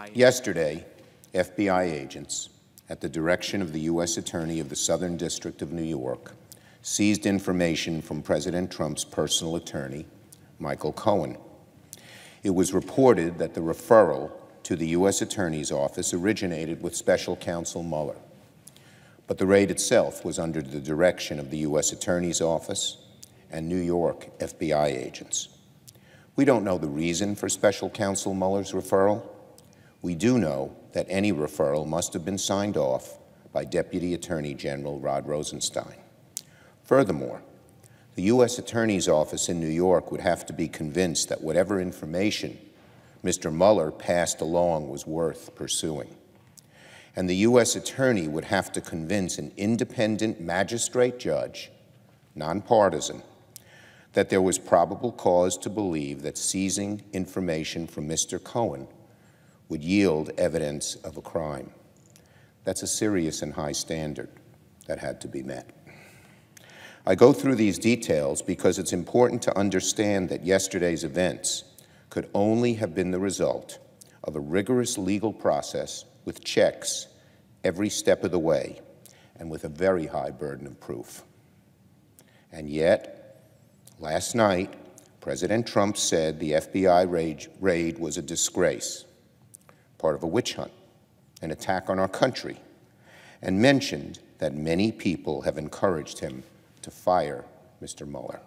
Yesterday, FBI agents, at the direction of the U.S. Attorney of the Southern District of New York, seized information from President Trump's personal attorney, Michael Cohen. It was reported that the referral to the U.S. Attorney's Office originated with Special Counsel Mueller, but the raid itself was under the direction of the U.S. Attorney's Office and New York FBI agents. We don't know the reason for Special Counsel Mueller's referral. We do know that any referral must have been signed off by Deputy Attorney General Rod Rosenstein. Furthermore, the U.S. Attorney's Office in New York would have to be convinced that whatever information Mr. Mueller passed along was worth pursuing. And the U.S. Attorney would have to convince an independent magistrate judge, nonpartisan, that there was probable cause to believe that seizing information from Mr. Cohen would yield evidence of a crime. That's a serious and high standard that had to be met. I go through these details because it's important to understand that yesterday's events could only have been the result of a rigorous legal process with checks every step of the way and with a very high burden of proof. And yet, last night, President Trump said the FBI raid was a disgrace, part of a witch hunt, an attack on our country, and mentioned that many people have encouraged him to fire Mr. Mueller.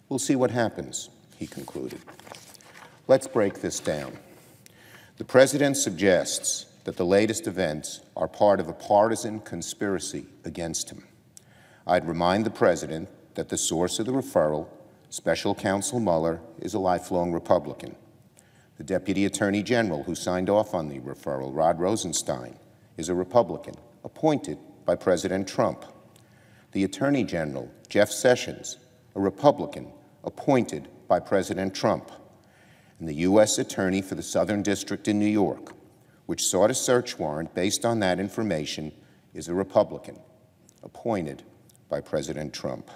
We'll see what happens, he concluded. Let's break this down. The president suggests that the latest events are part of a partisan conspiracy against him. I'd remind the president that the source of the referral, Special Counsel Mueller, is a lifelong Republican. The Deputy Attorney General who signed off on the referral, Rod Rosenstein, is a Republican, appointed by President Trump. The Attorney General, Jeff Sessions, a Republican, appointed by President Trump. And the U.S. Attorney for the Southern District in New York, which sought a search warrant based on that information, is a Republican, appointed by President Trump.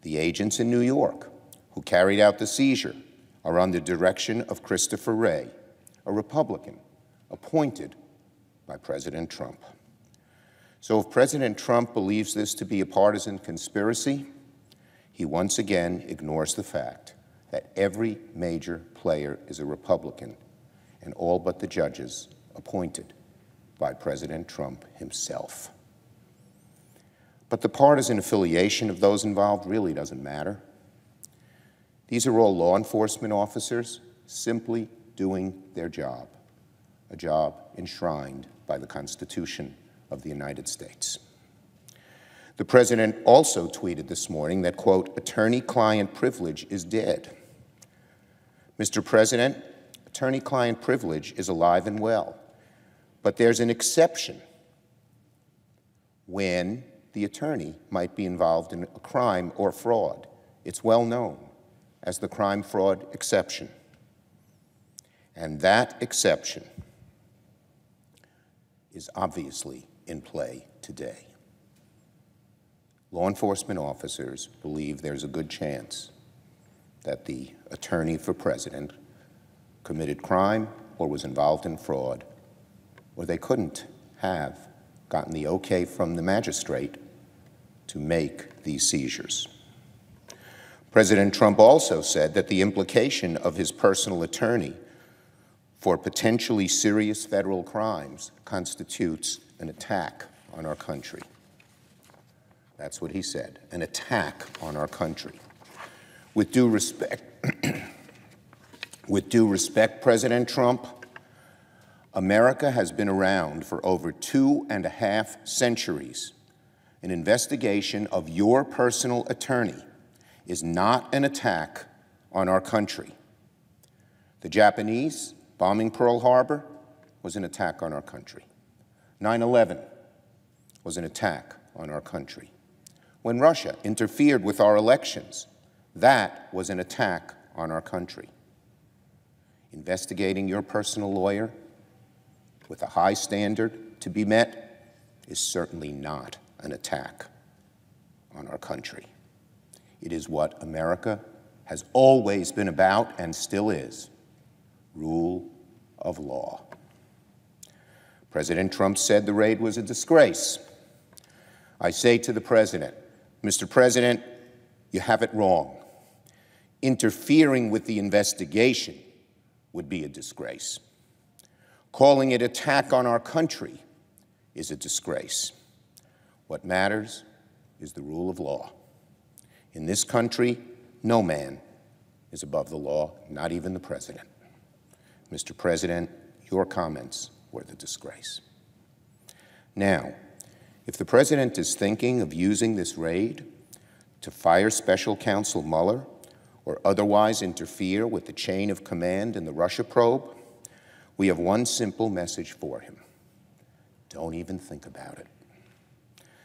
The agents in New York who carried out the seizure are under the direction of Christopher Wray, a Republican, appointed by President Trump. So if President Trump believes this to be a partisan conspiracy, he once again ignores the fact that every major player is a Republican, and all but the judges appointed by President Trump himself. But the partisan affiliation of those involved really doesn't matter. These are all law enforcement officers simply doing their job, a job enshrined by the Constitution of the United States. The president also tweeted this morning that, quote, attorney-client privilege is dead. Mr. President, attorney-client privilege is alive and well, but there's an exception when the attorney might be involved in a crime or fraud. It's well known as the crime-fraud exception. And that exception is obviously in play today. Law enforcement officers believe there's a good chance that the attorney for president committed crime or was involved in fraud, or they couldn't have gotten the okay from the magistrate to make these seizures. President Trump also said that the implication of his personal attorney for potentially serious federal crimes constitutes an attack on our country. That's what he said, an attack on our country. With due respect, President Trump, America has been around for over 2.5 centuries. An investigation of your personal attorney is not an attack on our country. The Japanese bombing Pearl Harbor was an attack on our country. 9/11 was an attack on our country. When Russia interfered with our elections, that was an attack on our country. Investigating your personal lawyer with a high standard to be met is certainly not an attack on our country. It is what America has always been about and still is: rule of law. President Trump said the raid was a disgrace. I say to the President, Mr. President, you have it wrong. Interfering with the investigation would be a disgrace. Calling it an attack on our country is a disgrace. What matters is the rule of law. In this country, no man is above the law, not even the President. Mr. President, your comments were the disgrace. Now, if the President is thinking of using this raid to fire Special Counsel Mueller or otherwise interfere with the chain of command in the Russia probe, we have one simple message for him. Don't even think about it.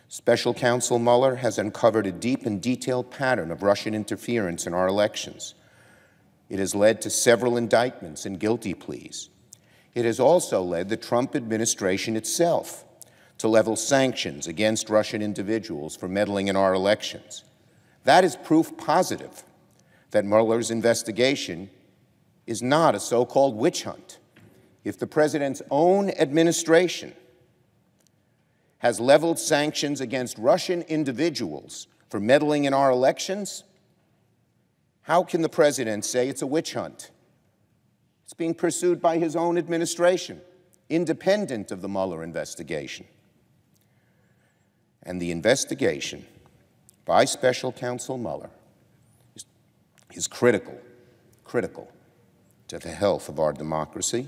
Special Counsel Mueller has uncovered a deep and detailed pattern of Russian interference in our elections. It has led to several indictments and guilty pleas. It has also led the Trump administration itself to level sanctions against Russian individuals for meddling in our elections. That is proof positive that Mueller's investigation is not a so-called witch hunt. If the President's own administration has leveled sanctions against Russian individuals for meddling in our elections, how can the President say it's a witch hunt? It's being pursued by his own administration, independent of the Mueller investigation. And the investigation by Special Counsel Mueller is critical to the health of our democracy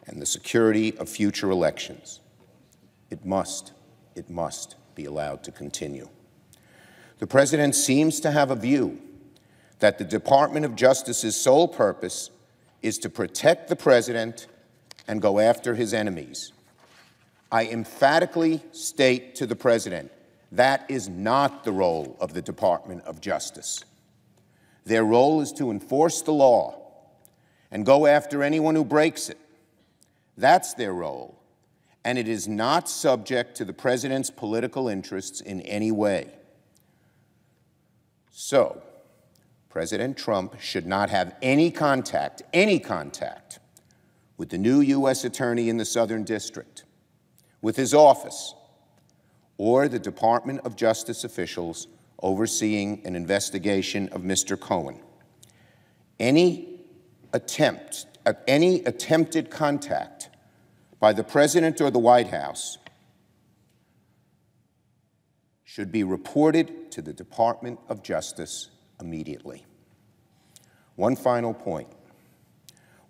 and the security of future elections. It must be allowed to continue. The President seems to have a view that the Department of Justice's sole purpose is to protect the President and go after his enemies. I emphatically state to the President, that is not the role of the Department of Justice. Their role is to enforce the law and go after anyone who breaks it. That's their role, and it is not subject to the President's political interests in any way. So, President Trump should not have any contact with the new U.S. Attorney in the Southern District, with his office, or the Department of Justice officials overseeing an investigation of Mr. Cohen. Any attempted contact by the President or the White House should be reported to the Department of Justice immediately. One final point.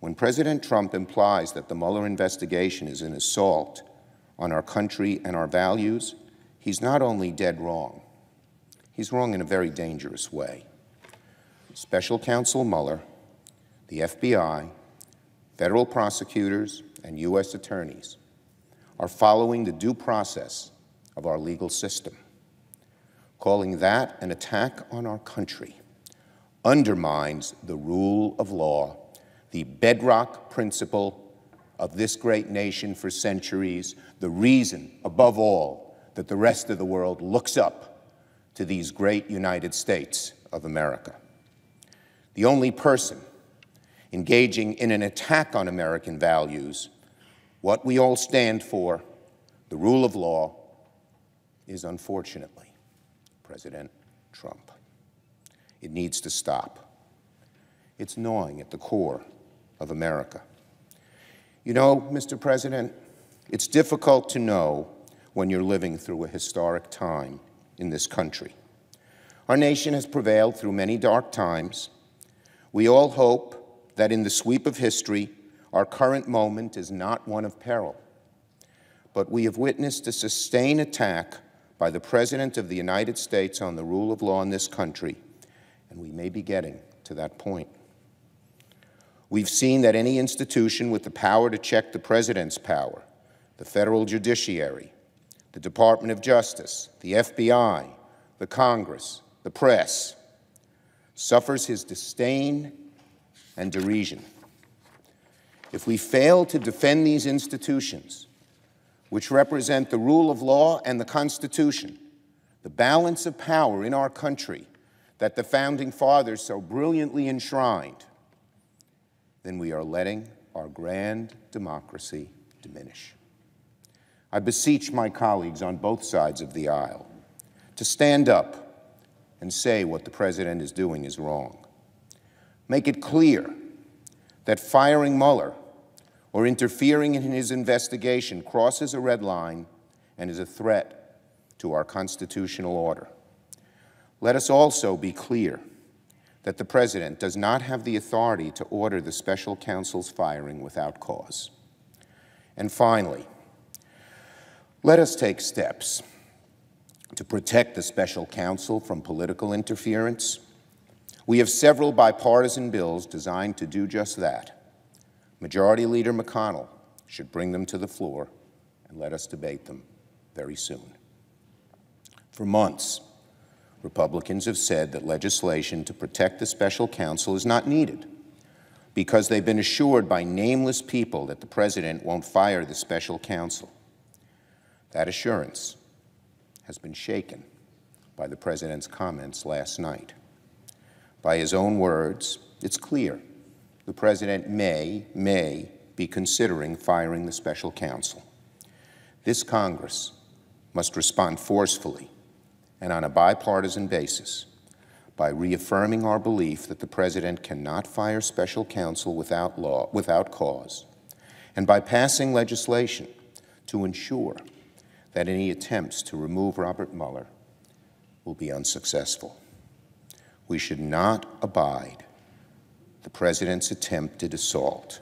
When President Trump implies that the Mueller investigation is an assault on our country and our values, he's not only dead wrong, he's wrong in a very dangerous way. Special Counsel Mueller, the FBI, federal prosecutors, and U.S. attorneys are following the due process of our legal system. Calling that an attack on our country undermines the rule of law, the bedrock principle of this great nation for centuries, the reason, above all, that the rest of the world looks up to these great United States of America. The only person engaging in an attack on American values, what we all stand for, the rule of law, is unfortunately President Trump. It needs to stop. It's gnawing at the core of America. You know, Mr. President, it's difficult to know when you're living through a historic time in this country. Our nation has prevailed through many dark times. We all hope that in the sweep of history, our current moment is not one of peril. But we have witnessed a sustained attack by the President of the United States on the rule of law in this country, and we may be getting to that point. We've seen that any institution with the power to check the President's power, the federal judiciary, the Department of Justice, the FBI, the Congress, the press, suffers his disdain and derision. If we fail to defend these institutions, which represent the rule of law and the Constitution, the balance of power in our country that the Founding Fathers so brilliantly enshrined, then we are letting our grand democracy diminish. I beseech my colleagues on both sides of the aisle to stand up and say what the President is doing is wrong. Make it clear that firing Mueller or interfering in his investigation crosses a red line and is a threat to our constitutional order. Let us also be clear that the President does not have the authority to order the special counsel's firing without cause. And finally, let us take steps to protect the special counsel from political interference. We have several bipartisan bills designed to do just that. Majority Leader McConnell should bring them to the floor and let us debate them very soon. For months, Republicans have said that legislation to protect the special counsel is not needed because they've been assured by nameless people that the President won't fire the special counsel. That assurance has been shaken by the President's comments last night. By his own words, it's clear the President may be considering firing the special counsel. This Congress must respond forcefully and on a bipartisan basis by reaffirming our belief that the President cannot fire special counsel without cause, and by passing legislation to ensure that any attempts to remove Robert Mueller will be unsuccessful. We should not abide the President's attempted assault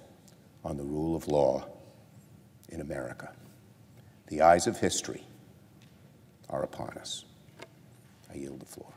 on the rule of law in America. The eyes of history are upon us. I yield the floor.